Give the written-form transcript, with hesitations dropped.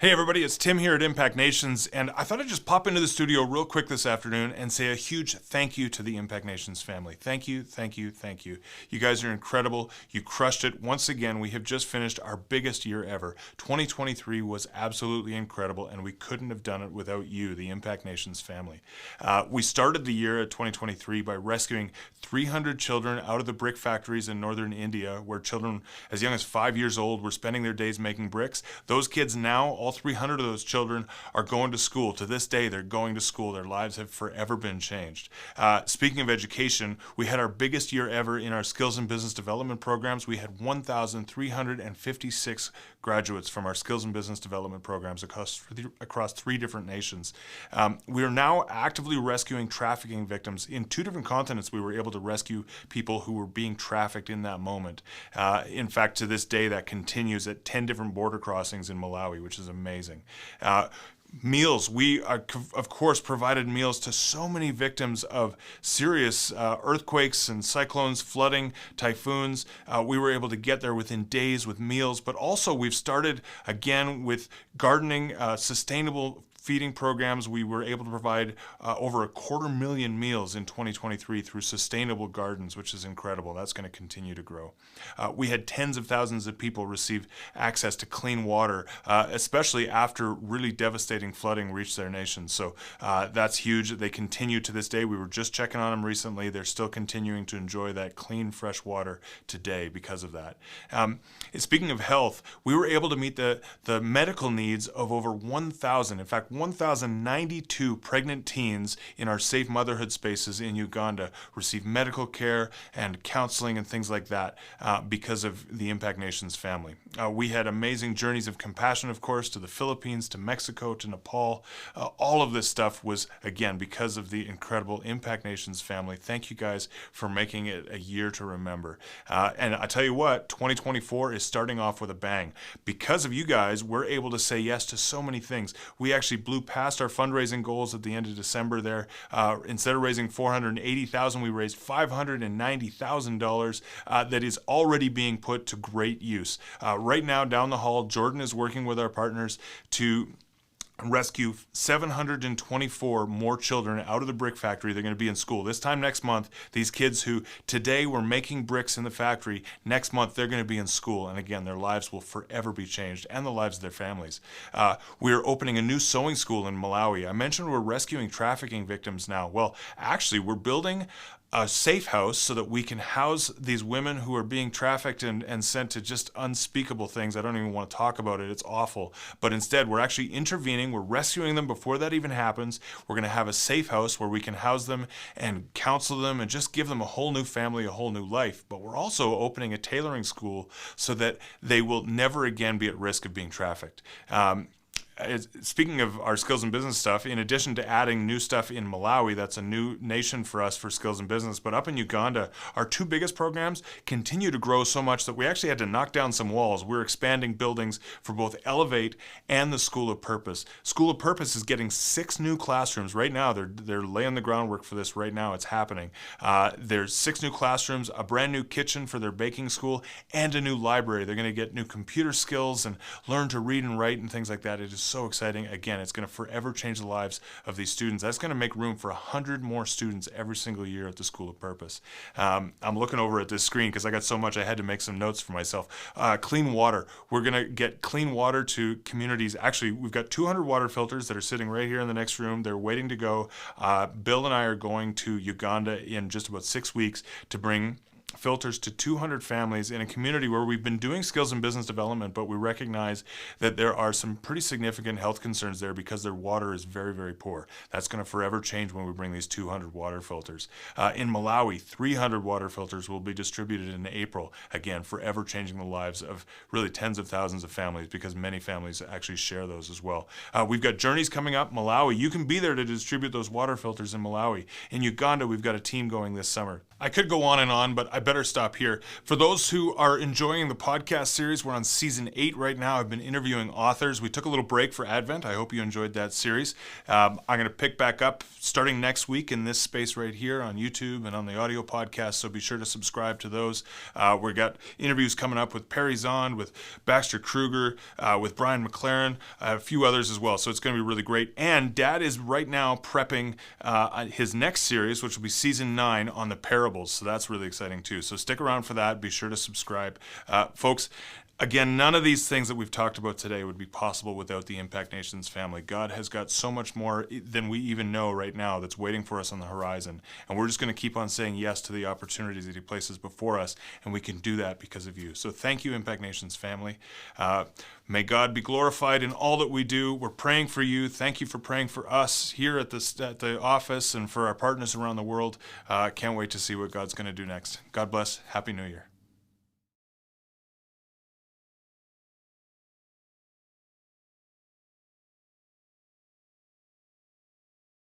Hey everybody, it's Tim here at Impact Nations, and I thought I'd just pop into the studio real quick this afternoon and say a huge thank you to the Impact Nations family. Thank you, thank you, thank you. You guys are incredible. You crushed it. Once again, we have just finished our biggest year ever. 2023 was absolutely incredible, and we couldn't have done it without you, the Impact Nations family. We started the year at 2023 by rescuing 300 children out of the brick factories in northern India, where children as young as 5 years old were spending their days making bricks. Those kids now, all 300 of those children, are going to school. To this day, they're going to school. Their lives have forever been changed. Speaking of education, we had our biggest year ever in our skills and business development programs. We had 1,356 graduates from our skills and business development programs across 3 different nations. We are now actively rescuing trafficking victims. In 2 different continents, we were able to rescue people who were being trafficked in that moment. In fact, to this day, that continues at 10 different border crossings in Malawi, which is amazing. Meals. We, of course, provided meals to so many victims of serious earthquakes and cyclones, flooding, typhoons. We were able to get there within days with meals, but also we've started again with gardening, sustainable feeding programs. We were able to provide over 250,000 meals in 2023 through sustainable gardens, which is incredible. That's going to continue to grow. We had tens of thousands of people receive access to clean water, especially after really devastating flooding reached their nation. So that's huge. They continue to this day. We were just checking on them recently. They're still continuing to enjoy that clean, fresh water today because of that. Speaking of health, we were able to meet the medical needs of over 1,000. In fact, 1,092 pregnant teens in our safe motherhood spaces in Uganda receive medical care and counseling and things like that because of the Impact Nations family. We had amazing journeys of compassion, of course, to the Philippines, to Mexico, to Nepal. All of this stuff was, again, because of the incredible Impact Nations family. Thank you guys for making it a year to remember. And I tell you what, 2024 is starting off with a bang. Because of you guys, we're able to say yes to so many things. We actually blew past our fundraising goals at the end of December there. Instead of raising $480,000, we raised $590,000 that is already being put to great use. Right now, down the hall, Jordan is working with our partners to rescue 724 more children out of the brick factory. They're going to be in school. This time next month, these kids who today were making bricks in the factory, next month they're going to be in school. And again, their lives will forever be changed, and the lives of their families. We're opening a new sewing school in Malawi. I mentioned we're rescuing trafficking victims now. Well, actually, we're building a safe house so that we can house these women who are being trafficked and sent to just unspeakable things. I don't even want to talk about it. It's awful. But instead, we're actually intervening. We're rescuing them before that even happens. We're going to have a safe house where we can house them and counsel them and just give them a whole new family, a whole new life. But we're also opening a tailoring school so that they will never again be at risk of being trafficked. Speaking of our skills and business stuff, in addition to adding new stuff in Malawi, that's a new nation for us for skills and business, but up in Uganda, our 2 biggest programs continue to grow so much that we actually had to knock down some walls. We're expanding buildings for both Elevate and the School of Purpose. School of Purpose is getting 6 new classrooms. Right now, they're laying the groundwork for this right now. It's happening. There's 6 new classrooms, a brand new kitchen for their baking school, and a new library. They're going to get new computer skills and learn to read and write and things like that. It is so exciting. Again, it's going to forever change the lives of these students. That's going to make room for 100 more students every single year at the School of Purpose. I'm looking over at this screen because I got so much I had to make some notes for myself. Clean water. We're going to get clean water to communities. Actually, we've got 200 water filters that are sitting right here in the next room. They're waiting to go. Bill and I are going to Uganda in just about 6 weeks to bring filters to 200 families in a community where we've been doing skills and business development, but we recognize that there are some pretty significant health concerns there because their water is very, very poor. That's going to forever change when we bring these 200 water filters. In Malawi, 300 water filters will be distributed in April, again, forever changing the lives of really tens of thousands of families because many families actually share those as well. We've got journeys coming up. Malawi, you can be there to distribute those water filters in Malawi. In Uganda, we've got a team going this summer. I could go on and on, but I better stop here. For those who are enjoying the podcast series, we're on season 8 right now. I've been interviewing authors. We took a little break for Advent. I hope you enjoyed that series. I'm going to pick back up starting next week in this space right here on YouTube and on the audio podcast, so be sure to subscribe to those. We've got interviews coming up with Perry Zond, with Baxter Kruger, with Brian McLaren, a few others as well, so it's going to be really great. And Dad is right now prepping his next series, which will be season 9 on the parables, so that's really exciting too. So stick around for that. Be sure to subscribe. Folks, again, none of these things that we've talked about today would be possible without the Impact Nations family. God has got so much more than we even know right now that's waiting for us on the horizon. And we're just going to keep on saying yes to the opportunities that He places before us, and we can do that because of you. So thank you, Impact Nations family. May God be glorified in all that we do. We're praying for you. Thank you for praying for us here at the office and for our partners around the world. Can't wait to see what God's going to do next. God bless. Happy New Year.